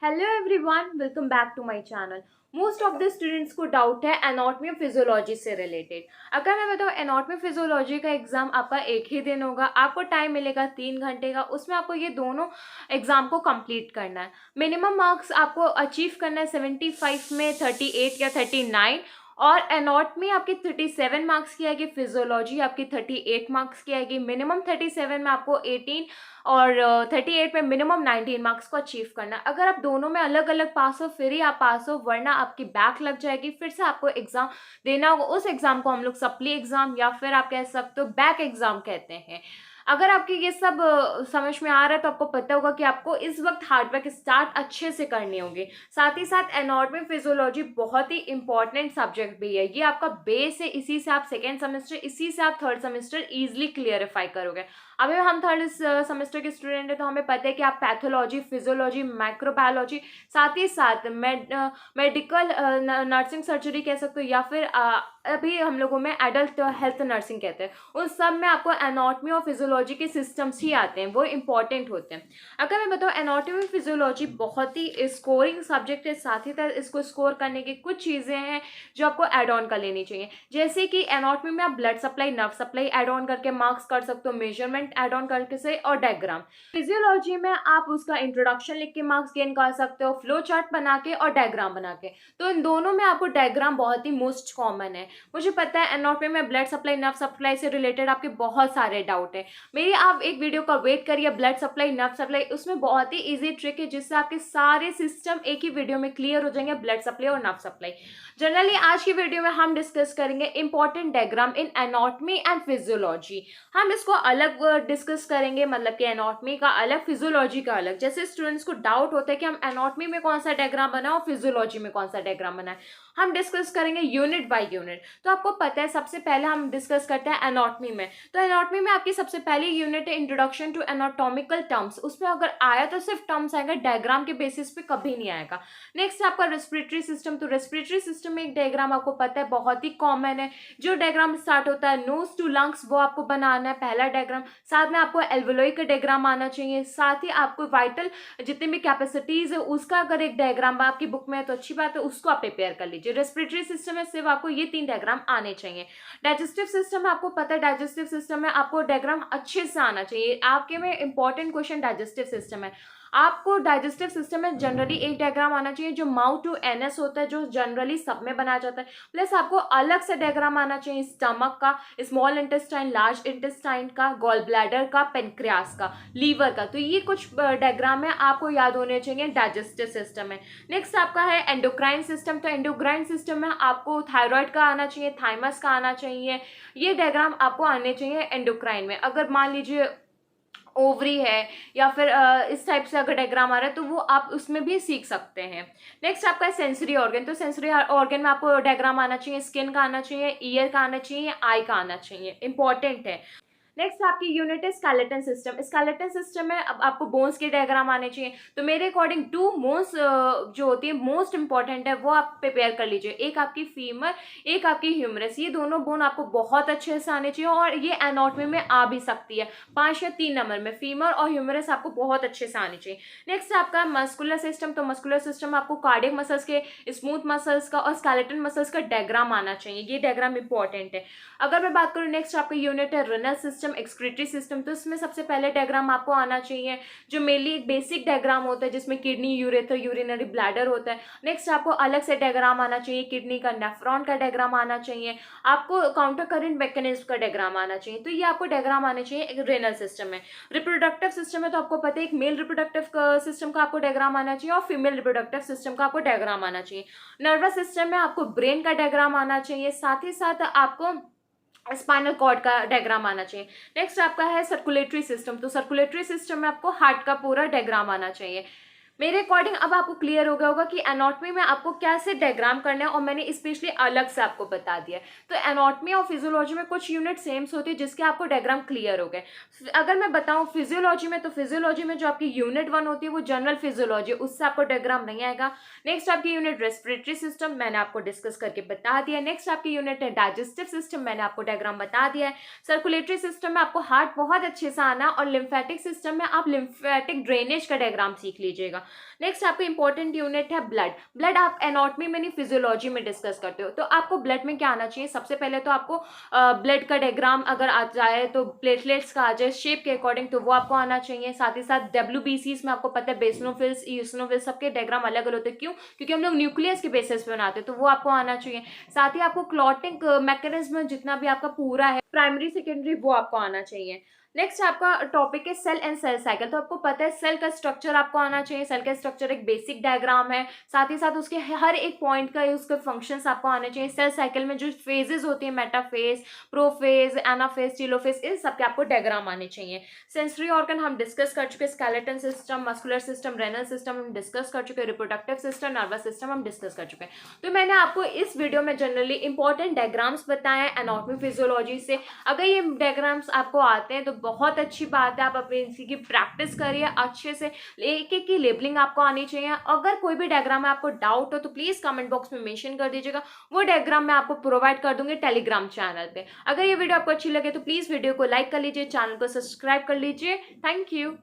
Hello everyone, welcome back to my channel. Most of the students को doubt है anatomy और physiology से related. अगर मैं बताऊँ, एनाटॉमी फिजियोलॉजी का एग्जाम आपका एक ही दिन होगा, आपको टाइम मिलेगा 3 घंटे का। उसमें आपको ये दोनों एग्जाम को कंप्लीट करना है। मिनिमम मार्क्स आपको अचीव करना है 75 में 38 या 39। और एनाटॉमी आपकी 37 मार्क्स की आएगी, फिजियोलॉजी आपकी 38 मार्क्स की आएगी। मिनिमम 37 में आपको 18 और 38 में मिनिमम 19 मार्क्स को अचीव करना है। अगर आप दोनों में अलग अलग पास हो फिर ही आप पास हो, वरना आपकी बैक लग जाएगी, फिर से आपको एग्जाम देना होगा। उस एग्जाम को हम लोग सप्ली एग्जाम या फिर आप कह सकते हो बैक एग्जाम कहते हैं। अगर आपकी ये सब समझ में आ रहा है तो आपको पता होगा कि आपको इस वक्त हार्डवर्क स्टार्ट अच्छे से करनी होगी। साथ ही साथ एनाटॉमी फिजियोलॉजी बहुत ही इंपॉर्टेंट सब्जेक्ट भी है। ये आपका बेस है, इसी से आप सेकेंड सेमेस्टर, इसी से आप थर्ड सेमेस्टर इजिली क्लियरिफाई करोगे। अभी हम थर्ड सेमेस्टर के स्टूडेंट हैं तो हमें पता है कि आप पैथोलॉजी, फिजियोलॉजी, माइक्रोबायोलॉजी, साथ ही साथ मेडिकल नर्सिंग सर्जरी कह सकते हो, या फिर अभी हम लोगों में एडल्ट हेल्थ नर्सिंग कहते हैं। उन सब में आपको एनाटॉमी और फिजियोलॉजी के सिस्टम्स ही आते हैं, वो इंपॉर्टेंट होते हैं। अगर मैं बताऊँ, एनाटॉमी फिजियोलॉजी बहुत ही स्कोरिंग सब्जेक्ट है। साथ ही साथ इसको स्कोर करने की कुछ चीज़ें हैं जो आपको एड ऑन कर लेनी चाहिए। जैसे कि एनाटॉमी में आप blood supply, nerve supply add on करके मार्क्स कर सकते हो, मेजरमेंट एड ऑन करके से, और डायग्राम। फिजियोलॉजी में आप उसका इंट्रोडक्शन लिख के मार्क्स गेन कर सकते हो, फ्लो चार्ट बना के और डायग्राम बना के। तो इन दोनों में आपको डायग्राम बहुत ही मोस्ट कॉमन है। मुझे पता है एनाटॉमी में ब्लड सप्लाई, नर्व सप्लाई से रिलेटेड आपके बहुत सारे डाउट है। मेरी आप एक वीडियो का वेट करिए, ब्लड सप्लाई, नर्व सप्लाई, उसमें बहुत ही ईजी ट्रिक है जिससे आपके सारे सिस्टम एक ही वीडियो में क्लियर हो जाएंगे, ब्लड सप्लाई और नर्व सप्लाई। जनरली आज की वीडियो में हम डिस्कस करेंगे important diagram in anatomy and physiology. हम इसको अलग डिस्कस करेंगे, मतलब कि एनाटॉमी का अलग, फिजियोलॉजी का अलग। जैसे स्टूडेंट्स को डाउट होता है कि हम एनाटॉमी में कौन सा डायग्राम बनाए और फिजियोलॉजी में कौन सा डायग्राम बनाए, हम डिस्कस करेंगे यूनिट बाय यूनिट। तो आपको पता है, सबसे पहले हम डिस्कस करते हैं एनाटॉमी में। तो एनाटॉमी में आपकी सबसे पहली यूनिट है इंट्रोडक्शन टू एनाटॉमिकल टर्म्स। उसमें अगर आया तो सिर्फ टर्म्स आएगा, डायग्राम के बेसिस पे कभी नहीं आएगा। नेक्स्ट आपका रेस्पिरेटरी सिस्टम। तो रेस्पिरेटरी सिस्टम में एक डायग्राम आपको पता है बहुत ही कॉमन है, जो डायग्राम स्टार्ट होता है नोज टू लंग्स, वो आपको बनाना है पहला डायग्राम। साथ में आपको एल्वेओली का डायग्राम आना चाहिए। साथ ही आपको वाइटल जितनी भी कैपेसिटीज है उसका अगर एक डायग्राम आपकी बुक में है तो अच्छी बात है, उसको आप प्रिपेयर कर लीजिए। रेस्पिरेटरी सिस्टम में सिर्फ आपको ये 3 डायग्राम आने चाहिए। डाइजेस्टिव सिस्टम में आपको पता है, डाइजेस्टिव सिस्टम में आपको डायग्राम अच्छे से आना चाहिए। आपके में इंपॉर्टेंट क्वेश्चन डाइजेस्टिव सिस्टम है। आपको डाइजेस्टिव सिस्टम में जनरली एक डायग्राम आना चाहिए जो माउथ टू एनएस होता है, जो जनरली सब में बनाया जाता है। प्लस आपको अलग से डायग्राम आना चाहिए स्टमक का, स्मॉल इंटेस्टाइन, लार्ज इंटेस्टाइन का, गॉल ब्लैडर का, पेनक्रियास का, लीवर का। तो ये कुछ डायग्राम है, आपको याद होने चाहिए डाइजेस्टिव सिस्टम में। नेक्स्ट आपका है एंडोक्राइन सिस्टम। तो एंडोक्राइन सिस्टम में आपको थायराइड का आना चाहिए, थाइमस का आना चाहिए। ये डायग्राम आपको आने चाहिए एंडोक्राइन में। अगर मान लीजिए ओवरी है या फिर इस टाइप से अगर डायग्राम आ रहा है तो वो आप उसमें भी सीख सकते हैं। नेक्स्ट आपका है सेंसरी ऑर्गन। तो सेंसरी ऑर्गन में आपको डायग्राम आना चाहिए, स्किन का आना चाहिए, ईयर का आना चाहिए, आई का आना चाहिए, इंपॉर्टेंट है। नेक्स्ट आपकी यूनिट है स्केलेटन सिस्टम। स्केलेटन सिस्टम में अब आपको बोन्स के डायग्राम आने चाहिए। तो मेरे अकॉर्डिंग 2 मोस्ट जो होती है मोस्ट इंपॉर्टेंट है, वो आप प्रिपेयर कर लीजिए। एक आपकी फीमर, एक आपकी ह्यूमरस। ये दोनों बोन आपको बहुत अच्छे से आने चाहिए और ये एनाटॉमी में आ भी सकती है 5 या 3 नंबर में। फीमर और ह्यूमरस आपको बहुत अच्छे से आनी चाहिए। नेक्स्ट आपका मस्कुलर सिस्टम। तो मस्कुलर सिस्टम में आपको कार्डियक मसल्स के, स्मूथ मसल्स का और स्केलेटन मसल्स का डायग्राम आना चाहिए। ये डायग्राम इंपॉर्टेंट है। अगर मैं बात करूँ, नेक्स्ट आपका यूनिट है रिनल सिस्टम, एक्सक्रीटरी सिस्टम। तो इसमें सबसे पहले डायग्राम आपको आना चाहिए जो मेनली एक बेसिक डायग्राम होता है जिसमें किडनी, यूरेथ्रा, यूरिनरी ब्लैडर होता है। नेक्स्ट आपको अलग से डायग्राम आना चाहिए किडनी का, नेफ्रॉन का डायग्राम आना चाहिए, आपको काउंटर करंट मैकेनिज्म का डायग्राम आना चाहिए। तो ये आपको डायग्राम आने चाहिए एक रेनल सिस्टम में। रिप्रोडक्टिव सिस्टम में तो आपको पता है एक मेल रिप्रोडक्टिव सिस्टम का आपको डायग्राम आना चाहिए और फीमेल रिप्रोडक्टिव सिस्टम का आपको डायग्राम आना चाहिए। नर्वस सिस्टम में आपको ब्रेन का डायग्राम आना चाहिए, साथ ही साथ आपको स्पाइनल कॉर्ड का डायग्राम आना चाहिए। नेक्स्ट आपका है सर्कुलेटरी सिस्टम। तो सर्कुलेटरी सिस्टम में आपको हार्ट का पूरा डायग्राम आना चाहिए। मेरे अकॉर्डिंग अब आपको क्लियर हो गया होगा कि एनाटॉमी में आपको कैसे डायग्राम करना है, और मैंने स्पेशली अलग से आपको बता दिया। तो एनाटॉमी और फिजियोलॉजी में कुछ यूनिट सेम्स होती है जिसके आपको डायग्राम क्लियर हो गए। अगर मैं बताऊं फिजियोलॉजी में, तो फिजियोलॉजी में जो आपकी यूनिट 1 होती है वो जनरल फिजियोलॉजी, उससे आपको डायग्राम नहीं आएगा। नेक्स्ट आपकी यूनिट रेस्पिरेटरी सिस्टम, मैंने आपको डिस्कस करके बता दिया। नेक्स्ट आपकी यूनिट है डाइजेस्टिव सिस्टम, मैंने आपको डायग्राम बता दिया है। सर्कुलेटरी सिस्टम में आपको हार्ट बहुत अच्छे से आना, और लिम्फेटिक सिस्टम में आप लिम्फेटिक ड्रेनेज का डायग्राम सीख लीजिएगा। नेक्स्ट आपका इंपॉर्टेंट यूनिट है ब्लड। ब्लड आप एनाटॉमी में नहीं फिजियोलॉजी में डिस्कस करते हो, तो आपको ब्लड में क्या आना चाहिए? सबसे पहले तो आपको ब्लड का डायग्राम अगर आ जाए तो प्लेटलेट्स का आ जाए शेप के अकॉर्डिंग, तो वो आपको आना चाहिए। साथ ही साथ WBCs में आपको पता है बेसनोफिल्स, ईओसिनोफिल्स सबके डायग्राम अलग अलग होते हैं। क्यों? क्योंकि हम लोग न्यूक्लियस के बेसिस पे बनाते हैं, तो वो आपको आना चाहिए। साथ ही आपको क्लॉटिंग मैकेनिज्म जितना भी आपका पूरा है प्राइमरी सेकेंडरी वो आपको आना चाहिए। नेक्स्ट आपका टॉपिक है सेल एंड सेल साइकिल। तो आपको पता है सेल का स्ट्रक्चर आपको आना चाहिए। सेल का स्ट्रक्चर एक बेसिक डायग्राम है, साथ ही साथ उसके हर एक पॉइंट का उसके फंक्शंस आपको आने चाहिए। सेल साइकिल में जो फेजेस होती है, मेटाफेज, प्रोफेज, एनाफेज, टेलोफेज, इन सब के आपको डायग्राम आने चाहिए। सेंसरी ऑर्गन हम डिस्कस कर चुके हैं, skeleton system, muscular system, renal system हम डिस्कस कर चुके हैं, रिप्रोडक्टिव सिस्टम, नर्वस सिस्टम हम डिस्कस कर चुके हैं। तो मैंने आपको इस वीडियो में जनरली इंपॉर्टेंट डायग्राम्स बताए हैं एनाटॉमी फिजियोलॉजी से। अगर ये डायग्राम्स आपको आते हैं तो बहुत अच्छी बात है, आप अपनी इसी की प्रैक्टिस करिए अच्छे से। एक एक की लेबलिंग आपको आनी चाहिए। अगर कोई भी डायग्राम में आपको डाउट हो तो प्लीज कमेंट बॉक्स में मेंशन कर दीजिएगा, वो डायग्राम मैं आपको प्रोवाइड कर दूंगी टेलीग्राम चैनल पे। अगर ये वीडियो आपको अच्छी लगे तो प्लीज वीडियो को लाइक कर लीजिए, चैनल को सब्सक्राइब कर लीजिए। Thank you.